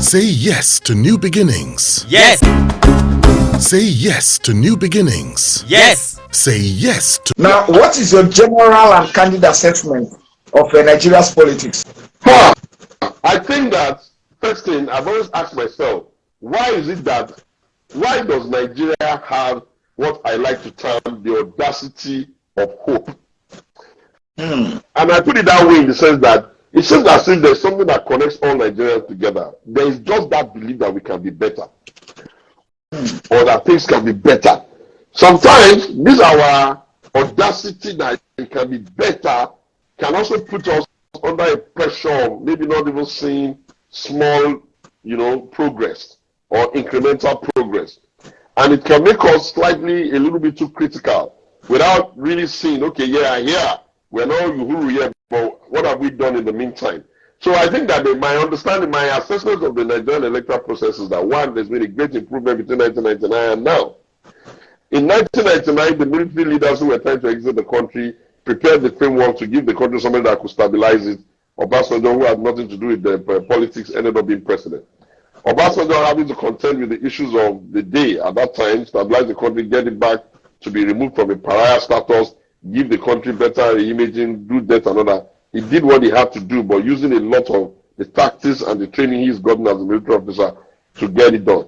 Say yes to new beginnings. Yes. Say yes to new beginnings. Yes. Say yes to... Now, what is your general and candid assessment of Nigeria's politics? I think that, first thing, I've always asked myself, why does Nigeria have what I like to term the audacity of hope? And I put it that way in the sense that it seems as if there's something that connects all Nigerians together. There is just that belief that we can be better, or that things can be better. Sometimes this our audacity that it can be better can also put us under a pressure of maybe not even seeing small, progress or incremental progress. And it can make us slightly a little bit too critical without really seeing, okay, yeah, we're not uhuru yet, but what have we done in the meantime? So I think that my understanding, my assessment of the Nigerian electoral process is that, one, there's been a great improvement between 1999 and now. In 1999, the military leaders who were trying to exit the country prepared the framework to give the country something that could stabilize it. Obasanjo, who had nothing to do with the politics, ended up being president. Obasanjo having to contend with the issues of the day at that time, stabilize the country, get it back to be removed from a pariah status, give the country better imaging, do that and all that. He did what he had to do, but using a lot of the tactics and the training he's gotten as a military officer to get it done.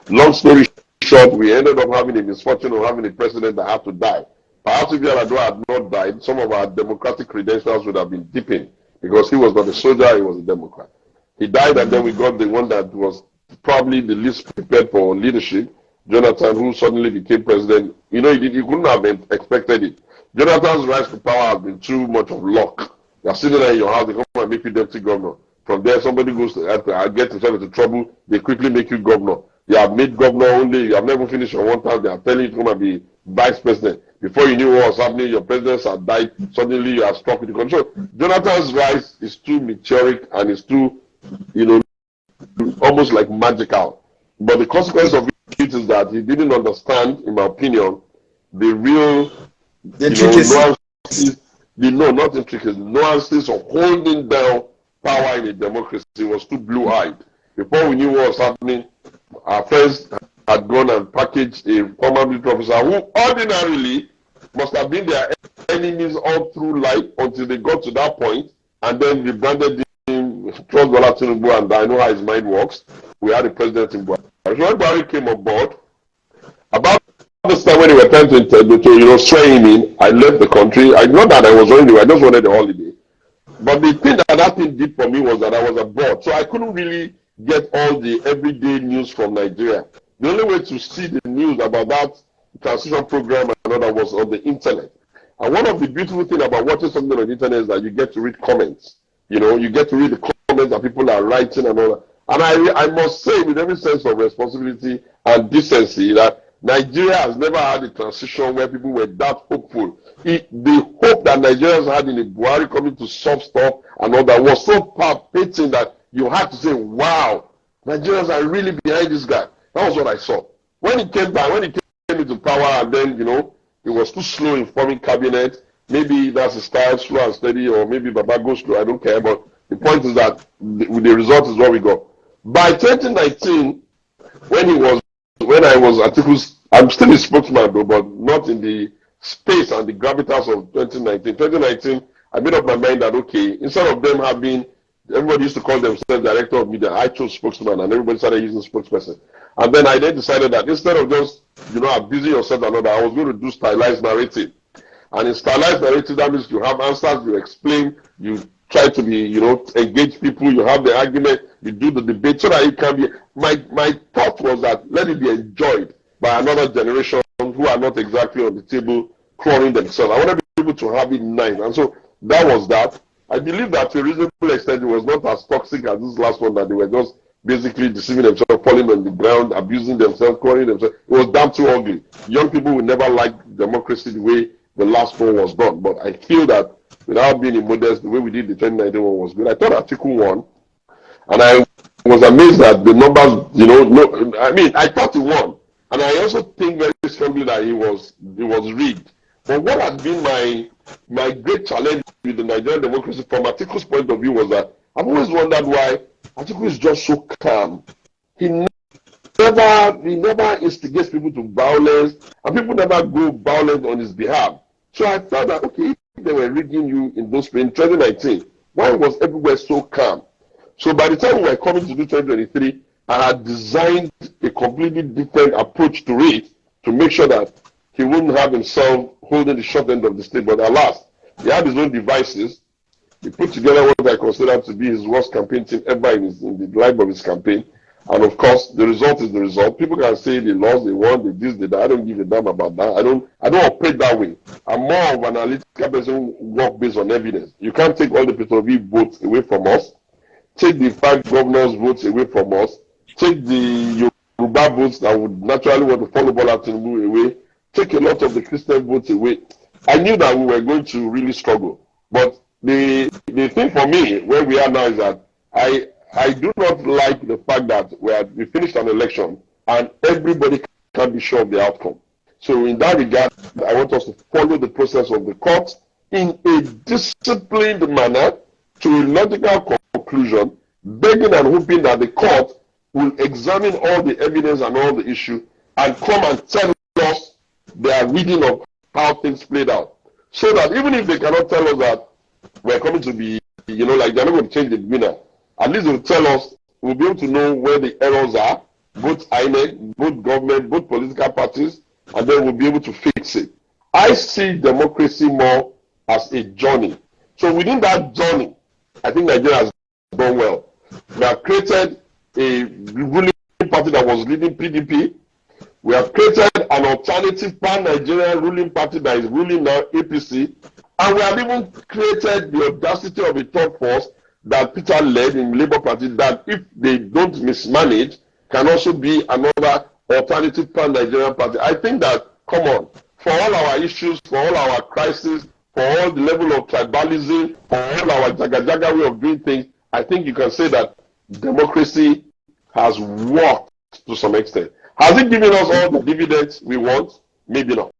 Long story short, we ended up having a misfortune of having a president that had to die. Perhaps if Yar'Adua had not died, some of our democratic credentials would have been deepened, because he was not a soldier, he was a Democrat. He died, and then we got the one that was probably the least prepared for leadership, Jonathan, who suddenly became president. He couldn't have expected it. Jonathan's rise to power has been too much of luck. You're sitting there in your house, they come and make you deputy governor. From there, somebody goes to get himself into trouble, they quickly make you governor. You have made governor only, you have never finished your one term, they are telling you to come and be vice president. Before you knew what was happening, your presidents had died, suddenly you are stuck with the control. Jonathan's rise is too meteoric and is too, almost like magical. But the consequence of it is that he didn't understand, in my opinion, the real nuances, not intricacies, nuances of holding down power in a democracy. It was too blue-eyed. Before we knew what was happening, our friends had gone and packaged a former military officer who ordinarily must have been their enemies all through life until they got to that point, and then rebranded him Trust Bola Tinubu, and I know how his mind works. We had a president in Buhari. So when Buhari came on board, about this time when they were trying to swear him in, I left the country. Not that I was on I just wanted a holiday. But the thing that thing did for me was that I was abroad, so I couldn't really get all the everyday news from Nigeria. The only way to see the news about that transition program and all that was on the internet. And one of the beautiful things about watching something on the internet is that you get to read comments. You get to read the comments that people are writing and all that. And I must say, with every sense of responsibility and decency, that Nigeria has never had a transition where people were that hopeful. The hope that Nigerians had in the Buhari coming to solve stuff and all that was so palpitating that you had to say, wow, Nigerians are really behind this guy. That was what I saw. When he came into power, and then, he was too slow in forming cabinet. Maybe that's his style, slow and steady, or maybe Baba goes slow, I don't care. But the point is that the result is what we got. By 2019, when I was Atiku's, I'm still a spokesman though, but not in the space and the gravitas of 2019. 2019, I made up my mind that, okay, instead of them having, everybody used to call themselves director of media, I chose spokesman, and everybody started using spokesperson. And then I decided that instead of just, abusing yourself and all that, I was going to do stylized narrative. And in stylized narrative, that means you have answers, you explain, you try to be, engage people, you have the argument, you do the debate, so that it can be, my thought was that let it be enjoyed by another generation who are not exactly on the table cloning themselves. I want to be able to have it nice. And so that was that. I believe that to a reasonable extent it was not as toxic as this last one, that they were just basically deceiving themselves, falling on the ground, abusing themselves, cloning themselves. It was damn too ugly. Young people will never like democracy the way the last one was done. But I feel that without being immodest, the way we did the 2019 one was good. I thought Atiku won, and I was amazed that the numbers, I thought he won. And I also think very strongly that it was rigged. But what had been my great challenge with the Nigerian democracy from Atiku's point of view was that I've always wondered why Atiku is just so calm. He never instigates people to violence, and people never go violent on his behalf. So I thought that, okay, if they were rigging you in those in 2019, why was everywhere so calm? So by the time we were coming to do 2023, I had designed a completely different approach to it to make sure that he wouldn't have himself holding the short end of the stick. But alas, he had his own devices. He put together what I consider to be his worst campaign team ever in the life of his campaign. And of course, the result is the result. People can say they lost, they won, they this, they that. I don't give a damn about that. I don't operate that way. I'm more of an analytical person who work based on evidence. You can't take all the Petrovi votes away from us. Take the 5 governors' votes away from us. Take the Yoruba votes that would naturally want to follow Bola Tinubu away. Take a lot of the Christian votes away. I knew that we were going to really struggle. But the thing for me, where we are now, is that I do not like the fact that we finished an election and everybody can be sure of the outcome. So in that regard, I want us to follow the process of the court in a disciplined manner to a logical conclusion, begging and hoping that the court will examine all the evidence and all the issue and come and tell us their reading of how things played out. So that even if they cannot tell us that we're coming to be, like they're not going to change the winner, at least they'll tell us, we'll be able to know where the errors are, both INEC, both government, both political parties, and then we'll be able to fix it. I see democracy more as a journey. So within that journey, I think Nigeria has done well. We have created a ruling party that was leading PDP. We have created an alternative pan-Nigerian ruling party that is ruling now, APC. And we have even created the audacity of a third force that Peter led in Labour Party, that if they don't mismanage, can also be another alternative pan-Nigerian party. I think that, come on, for all our issues, for all our crises, for all the level of tribalism, for all our jaga-jaga way of doing things, I think you can say that democracy has worked to some extent. Has it given us all the dividends we want? Maybe not.